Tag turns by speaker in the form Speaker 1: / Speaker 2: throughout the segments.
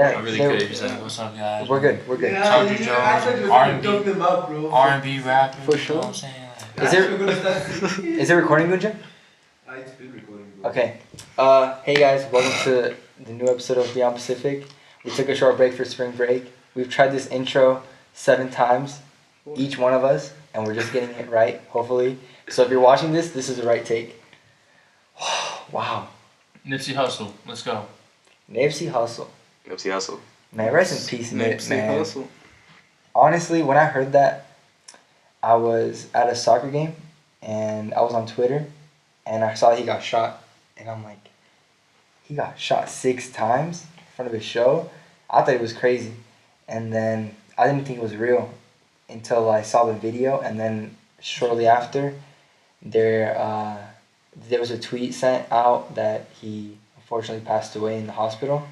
Speaker 1: I really could have just said, "What's up, guys?"
Speaker 2: We're good. We're good.
Speaker 1: Country Joe, R&B rapping.
Speaker 2: For sure.
Speaker 1: You know what I'm saying?
Speaker 2: Is it recording, Gunja?
Speaker 3: It's been recording.
Speaker 2: Okay. Hey guys, welcome to the new episode of Beyond Pacific. We took a short break for spring break. We've tried this intro 7 times, each one of us, and we're just getting it right, hopefully. So if you're watching this is the right take. Wow.
Speaker 1: Nipsey Hussle, let's go.
Speaker 2: Nipsey Hussle.
Speaker 4: Nipsey Hussle.
Speaker 2: Man, rest in peace,
Speaker 5: Nipsey
Speaker 2: man.
Speaker 5: Hussle.
Speaker 2: Honestly, when I heard that, I was at a soccer game, and I was on Twitter, and I saw he got shot, and I'm like, he got shot 6 times in front of his show? I thought it was crazy, and then I didn't think it was real until I saw the video, and then shortly after, there was a tweet sent out that he unfortunately passed away in the hospital.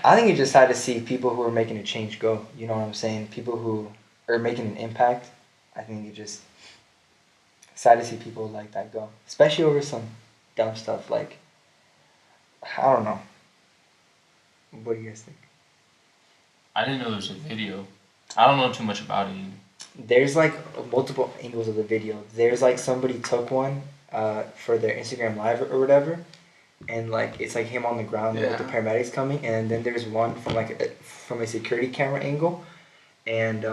Speaker 2: I think it's just sad to see people who are making a change go. You know what I'm saying? People who are making an impact. I think it's just sad to see people like that go, especially over some dumb stuff like, I don't know. What do you guys think?
Speaker 1: I didn't know there was a video. I don't know too much about it either.
Speaker 2: There's like multiple angles of the video. There's like somebody took one for their Instagram live or whatever, and like it's like him on the ground with the paramedics coming, and then there's one from like from a security camera angle, and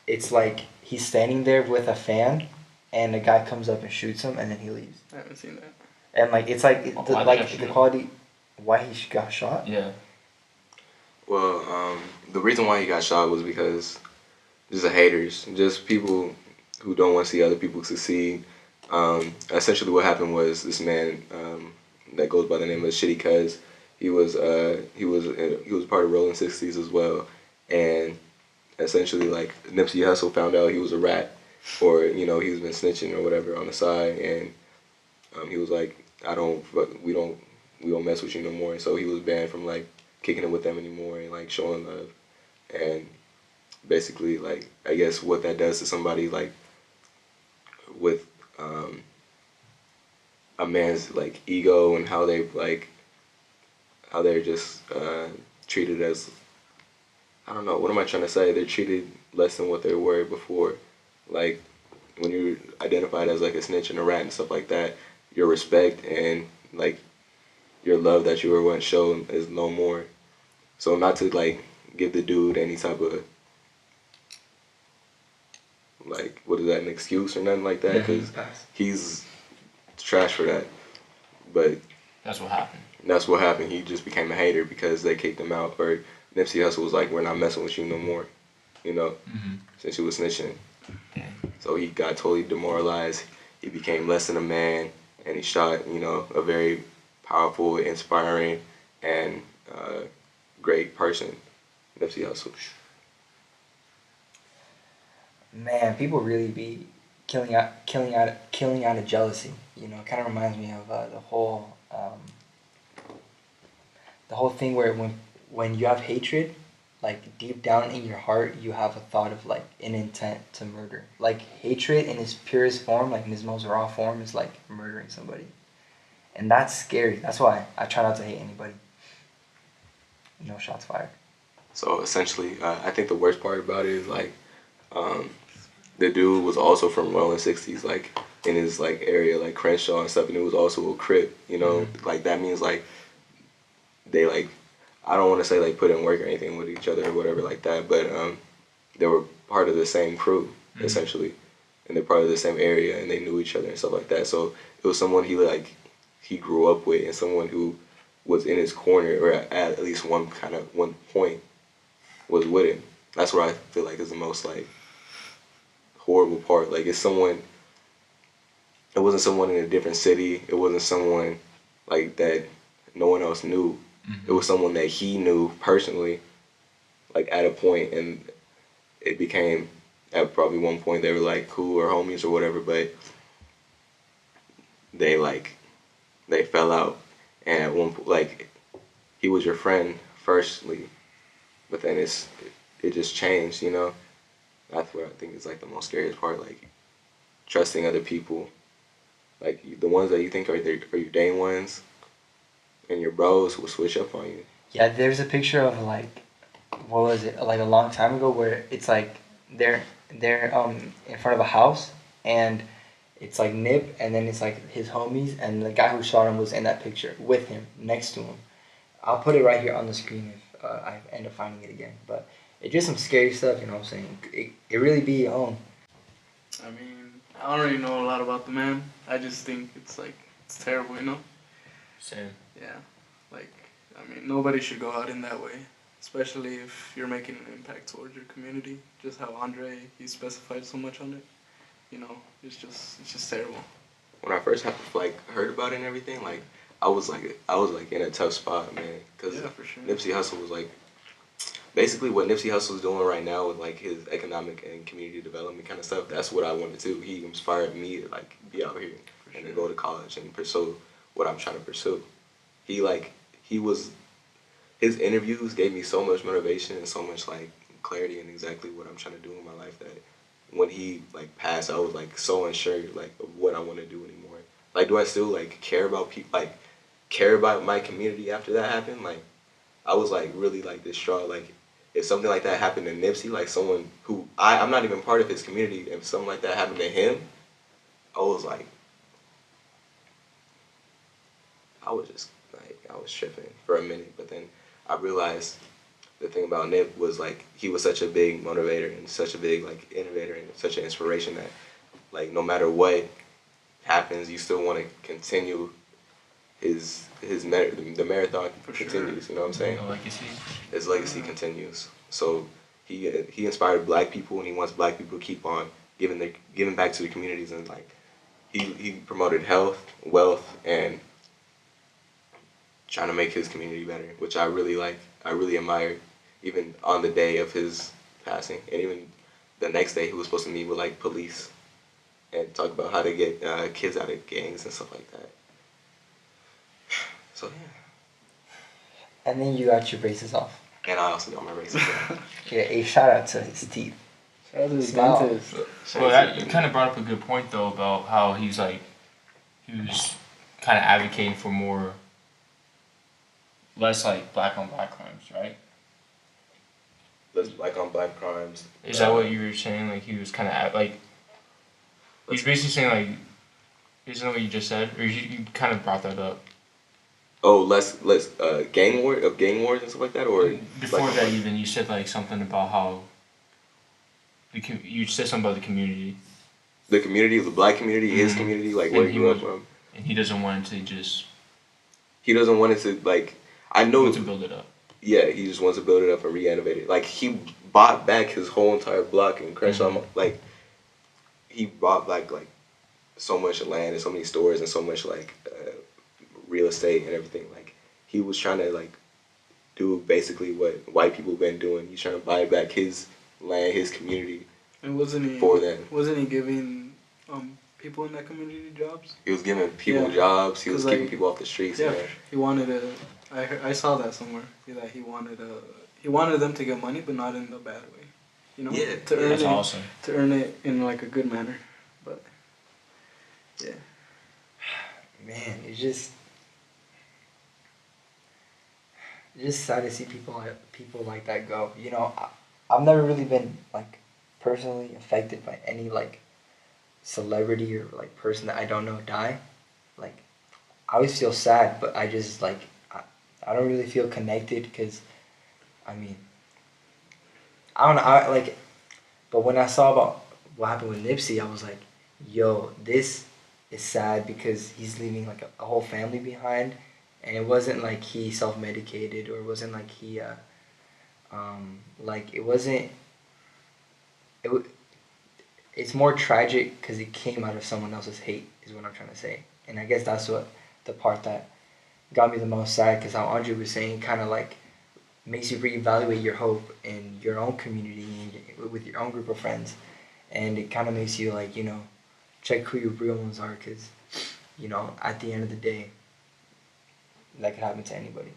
Speaker 2: it's like he's standing there with a fan, and a guy comes up and shoots him, and then he leaves.
Speaker 5: I haven't seen that.
Speaker 2: And like it's like the quality, why he got shot.
Speaker 1: Yeah.
Speaker 4: Well, the reason why he got shot was because just haters, just people who don't want to see other people succeed. Essentially, what happened was this man that goes by the name of Shitty Cuz. He was part of Rolling 60s as well, and essentially like Nipsey Hussle found out he was a rat, or he was been snitching or whatever on the side, and he was like, we don't mess with you no more, and so he was banned from like kicking it with them anymore and like showing love, and basically like I guess what that does to somebody like with a man's like ego and how they're just treated as, I don't know, what am I trying to say? They're treated less than what they were before. Like when you're identified as like a snitch and a rat and stuff like that, your respect and like your love that you were once shown is no more. So not to like give the dude any type of like, what is that, an excuse or nothing like that, because he's trash for that. But
Speaker 1: that's what happened.
Speaker 4: That's what happened. He just became a hater because they kicked him out, or Nipsey Hussle was like, we're not messing with you no more, since you was snitching.
Speaker 1: Okay.
Speaker 4: So he got totally demoralized. He became less than a man, and he shot, a very powerful, inspiring, and great person, Nipsey Hussle.
Speaker 2: Man, people really be killing out of jealousy. It kind of reminds me of the whole thing where when you have hatred, like deep down in your heart, you have a thought of like an intent to murder. Like hatred in its purest form, like in its most raw form, is like murdering somebody, and that's scary. That's why I try not to hate anybody. No shots fired.
Speaker 4: So essentially, I think the worst part about it is like, the dude was also from Rolling 60s, like in his like area, like Crenshaw and stuff, and it was also a Crip, like that means like they like, I don't want to say like put in work or anything with each other or whatever like that, but they were part of the same crew essentially, and they're part of the same area, and they knew each other and stuff like that. So it was someone he grew up with, and someone who was in his corner, or at least one point was with him. That's where I feel like is the most like horrible part. Like it wasn't someone in a different city. It wasn't someone like that no one else knew. It was someone that he knew personally, like at a point, and it became, at probably one point they were like cool or homies or whatever, but they fell out, and at one point, like, he was your friend firstly, but then it just changed, That's what I think is like the most scariest part, like trusting other people, like the ones that you think are your day ones, and your bros will switch up on you.
Speaker 2: Yeah, there's a picture of like, what was it? Like a long time ago, where it's like they're in front of a house, and it's like Nip, and then it's like his homies, and the guy who shot him was in that picture with him next to him. I'll put it right here on the screen if I end up finding it again. But it's just some scary stuff, you know what I'm saying? It really be your own.
Speaker 5: I mean, I don't really know a lot about the man. I just think it's like, it's terrible, you know?
Speaker 1: Same.
Speaker 5: Yeah. Like, I mean, nobody should go out in that way. Especially if you're making an impact towards your community. Just how Andre, he specified so much on it. You know, it's just terrible.
Speaker 4: When I first heard about it and everything, like I was like in a tough spot, man, because
Speaker 5: Yeah, for sure.
Speaker 4: Nipsey Hussle was like basically what Nipsey Hussle is doing right now with like his economic and community development kind of stuff. That's what I wanted to. He inspired me to like be out here and to go to college and pursue what I'm trying to pursue. He like he was his interviews gave me so much motivation and so much like clarity in exactly what I'm trying to do in my life that when he like passed, I was like so unsure like of what I want to do anymore. Like, do I still like care about people? Like, care about my community after that happened? Like, I was like really like distraught. Like, if something like that happened to Nipsey, like someone who I'm not even part of his community, if something like that happened to him, I was like, I was just like I was tripping for a minute. But then I realized the thing about Nip was like he was such a big motivator and such a big like innovator and such an inspiration that like no matter what happens, you still want to continue the marathon
Speaker 5: For sure.
Speaker 4: continues. You know what I'm saying?
Speaker 1: The legacy.
Speaker 4: His legacy continues. So he inspired black people and he wants black people to keep on giving back to the communities and like he promoted health, wealth, and trying to make his community better, which I really like. I really admired, even on the day of his passing, and even the next day he was supposed to meet with like police and talk about how to get kids out of gangs and stuff like that. So yeah.
Speaker 2: And then you got your braces off.
Speaker 4: And I also got my braces.
Speaker 2: Yeah, a shout out to his teeth.
Speaker 5: Shout out to the
Speaker 2: Smile.
Speaker 5: dentist.
Speaker 1: Well, you kind of brought up a good point though about how he was kind of advocating for less like black on black crimes, right?
Speaker 4: Less black on black crimes.
Speaker 1: Is that what you were saying? Like he was kind of like he's basically saying like, isn't that what you just said, or you kind of brought that up?
Speaker 4: Oh, less gang wars and stuff like that, or
Speaker 1: Before that even you said like something about how you said something about the community.
Speaker 4: The community, the black community, his community, like where he grew up from.
Speaker 1: And he doesn't want it to just.
Speaker 4: He doesn't want it to like. I know.
Speaker 1: He wants to build it up.
Speaker 4: Yeah, he just wants to build it up and re-innovate it. Like he bought back his whole entire block in Crenshaw. Like he bought back like so much land and so many stores and so much like real estate and everything. Like he was trying to like do basically what white people been doing. He's trying to buy back his land, his community.
Speaker 5: And wasn't he giving people in that community jobs?
Speaker 4: He was giving people jobs. He was keeping people off the streets.
Speaker 5: Yeah,
Speaker 4: Man.
Speaker 5: he wanted to. I saw that somewhere. That he wanted them to get money, but not in the bad way. You know,
Speaker 4: Yeah,
Speaker 5: to earn
Speaker 1: That's
Speaker 5: it,
Speaker 1: awesome.
Speaker 5: to earn it in like a good manner. But yeah,
Speaker 2: Man, it's just sad to see people like that go. You know, I've never really been like personally affected by any like celebrity or like person that I don't know die. Like I always feel sad, but I just like I don't really feel connected because I mean I don't know but when I saw about what happened with Nipsey, I was like, yo, this is sad because he's leaving like a whole family behind, and it wasn't like he self-medicated or it wasn't like he like it wasn't it's more tragic because it came out of someone else's hate is what I'm trying to say. And I guess that's what the part that got me the most sad, because how Andre was saying kind of like makes you reevaluate your hope in your own community and with your own group of friends, and it kind of makes you like, you know, check who your real ones are, because, you know, at the end of the day that could happen to anybody.